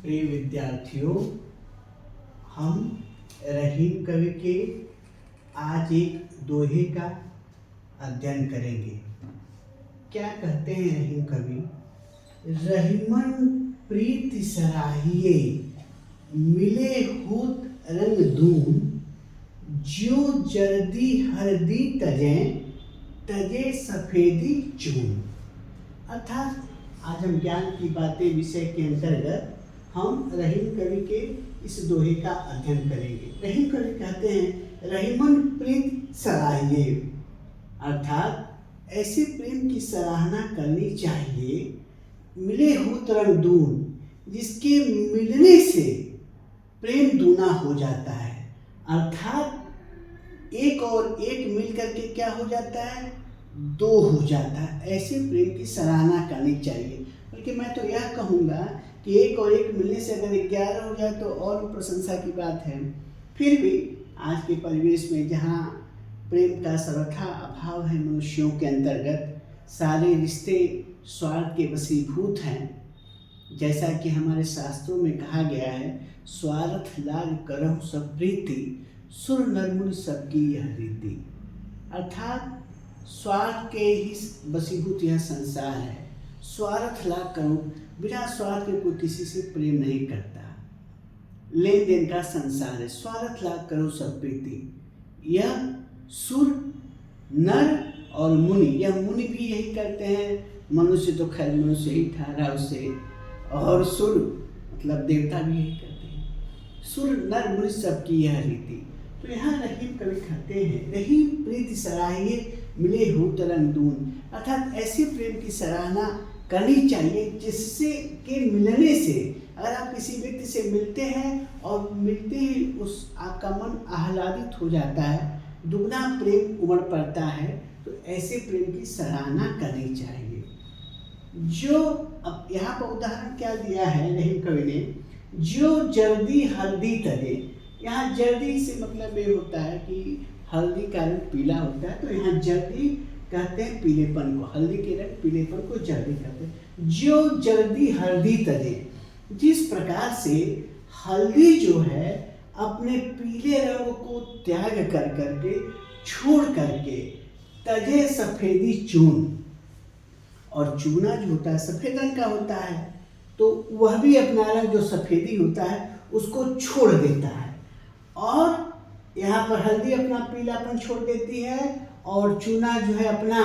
प्रिय विद्यार्थियों, हम रहीम कवि के आज एक दोहे का अध्ययन करेंगे। क्या कहते हैं रहीम कवि? रहीमन प्रीति सराहिए, मिले होत रंग दून, ज्यो जर्दी हरदी तजे, तजे सफेदी चून। अर्थात आज हम ज्ञान की बातें विषय के अंतर्गत हम रहीम कवि के इस दोहे का अध्ययन करेंगे। रहीम कवि कहते हैं रहीमन प्रीत सराहिए, अर्थात ऐसे प्रेम की सराहना करनी चाहिए, मिले होत रंग दून, जिसके मिलने से प्रेम दूना हो जाता है। अर्थात एक और एक मिल करके क्या हो जाता है? दो हो जाता है। ऐसे प्रेम की सराहना करनी चाहिए। बल्कि मैं तो यह कहूँगा कि एक और एक मिलने से अगर 11 हो जाए तो और प्रशंसा की बात है। फिर भी आज के परिवेश में जहाँ प्रेम का सर्वथा अभाव है, मनुष्यों के अंतर्गत सारे रिश्ते स्वार्थ के वशीभूत हैं। जैसा कि हमारे शास्त्रों में कहा गया है, स्वार्थ लाग करहु सब प्रीति, सुर नर मुनि सबकी यह रीति। अर्थात स्वार्थ के ही वशीभूत यह संसार है। स्वार्थ लाग करूं, बिना स्वार्थ के कोई किसी से प्रेम नहीं करता। लेन देन का संसार है। स्वार्थ लाग करो सब प्रीति, यह सुर नर और मुनि, यह मुनि भी यही करते हैं। मनुष्य तो खैर मनुष्य ही ठहरा उसे, और सुर मतलब देवता भी यही करते हैं। सुर नर मुनि सबकी यह रीति। तो यहाँ रहीम कवि कहते हैं रहीम प्रीति सराहिए, मिले होत रंग दून, अर्थात ऐसे प्रेम की सराहना करनी चाहिए जिससे के मिलने से, अगर आप किसी व्यक्ति से मिलते हैं और मिलते ही उस आपका मन आह्लादित हो जाता है, दुगना प्रेम उमड़ पड़ता है, तो ऐसे प्रेम की सराहना करनी चाहिए। जो अब यहाँ पर उदाहरण क्या दिया है रहीम कवि ने, जो जर्दी हल्दी तले। यहाँ जर्दी से मतलब ये होता है कि हल्दी का रंग पीला होता है, तो यहाँ जर्दी कहते हैं पीलेपन को, हल्दी के रंग पीलेपन को जर्दी कहते हैं। जो जर्दी हल्दी तजे, जिस प्रकार से हल्दी जो है अपने पीले रंग को त्याग कर करके, छोड़ करके, तजे सफेदी चून, और चूना जो होता है सफेद रंग का होता है, तो वह भी अपना रंग जो सफेदी होता है उसको छोड़ देता है। और यहाँ पर हल्दी अपना पीलापन छोड़ देती है और चूना जो है अपना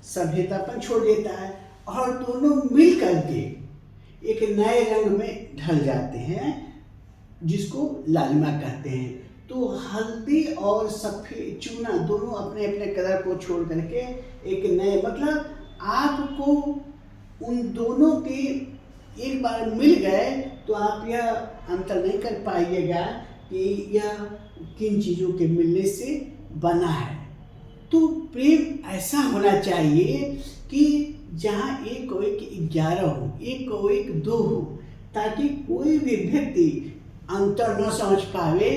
सफेदापन छोड़ देता है, और दोनों मिल करके एक नए रंग में ढल जाते हैं, जिसको लालिमा कहते हैं। तो हल्दी और सफेद चूना दोनों अपने अपने कलर को छोड़ करके एक नए, मतलब आपको उन दोनों के एक बार मिल गए तो आप यह अंतर नहीं कर पाइएगा कि यह किन चीज़ों के मिलने से बना है। तो प्रेम ऐसा होना चाहिए कि जहाँ एक को एक 11 हो, एक को एक 2 हो, ताकि कोई भी व्यक्ति अंतर न समझ पावे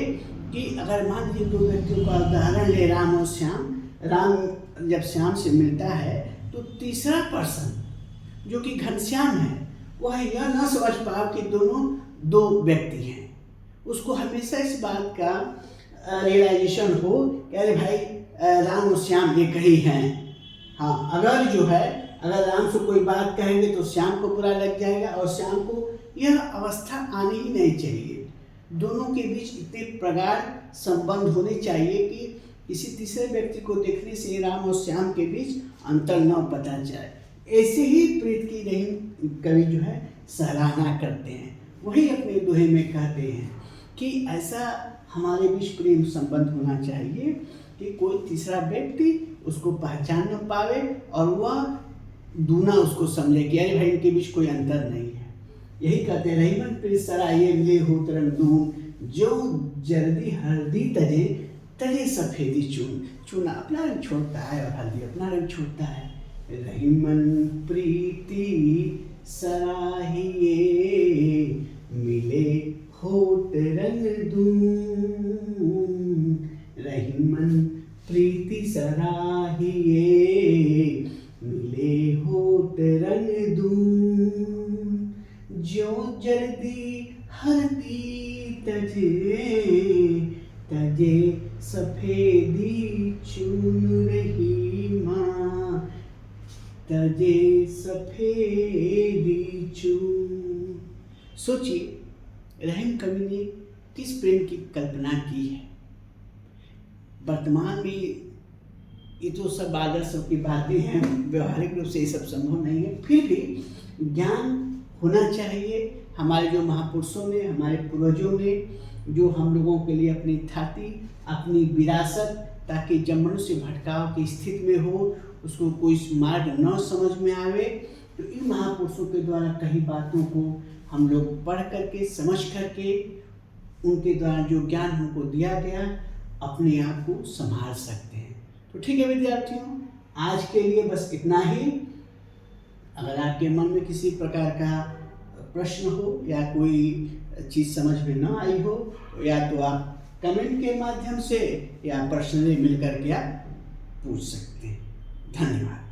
कि अगर मान लीजिए 2 व्यक्तियों का उदाहरण ले, राम और श्याम। राम जब श्याम से मिलता है तो तीसरा पर्सन जो कि घनश्याम है, वह यह न समझ पाओ कि दोनों 2 व्यक्ति हैं। उसको हमेशा इस बात का रियलाइजेशन हो कि अरे भाई राम और श्याम एक ही हैं। हाँ, अगर जो है अगर राम से कोई बात कहेंगे तो श्याम को बुरा लग जाएगा, और श्याम को यह अवस्था आनी ही नहीं चाहिए। दोनों के बीच इतने प्रगाढ़ संबंध होने चाहिए कि किसी तीसरे व्यक्ति को देखने से राम और श्याम के बीच अंतर न पता जाए। ऐसे ही प्रीत की रहीम कवि जो है सराहना करते हैं। वही अपने दोहे में कहते हैं कि ऐसा हमारे बीच प्रेम संबंध होना चाहिए कि कोई तीसरा व्यक्ति उसको पहचान न पावे और वह दूना उसको समझे कि अरे भाई इनके बीच कोई अंतर नहीं है। यही कहते हैं रहीमन प्रीति सराहिए, मिले होत रंग दून, जो जर्दी हल्दी तजे, तजे सफेदी चून। चूना अपना रंग छोड़ता है और हल्दी अपना रंग छोड़ता है। रहीमन प्रीति सराहिए, मिले होत रंग दून। रहीमन प्रीति सराहिए, मिले होत रंग दून, ज्यों जर्दी हरती तजे तजे सफेदी चुन रही माँ, तजे सफेदी चुन। सोचिए रहीम कवि ने किस प्रेम की कल्पना की है। वर्तमान में ये तो सब आदर्शों की बातें हैं, व्यवहारिक रूप से ये सब संभव नहीं है, फिर भी ज्ञान होना चाहिए। हमारे जो महापुरुषों ने, हमारे पूर्वजों ने जो हम लोगों के लिए अपनी ख्याति, अपनी विरासत, ताकि जब मनुष्य भटकाव की स्थिति में हो, उसको कोई मार्ग न समझ में आवे, तो इन महापुरुषों के द्वारा कई बातों को हम लोग पढ़ करके, समझ करके, उनके द्वारा जो ज्ञान हमको दिया गया, अपने आप को संभाल सकते हैं। तो ठीक है विद्यार्थियों, आज के लिए बस इतना ही। अगर आपके मन में किसी प्रकार का प्रश्न हो या कोई चीज़ समझ में न आई हो, तो या तो आप कमेंट के माध्यम से या पर्सनली मिल करके आप पूछ सकते हैं। धन्यवाद।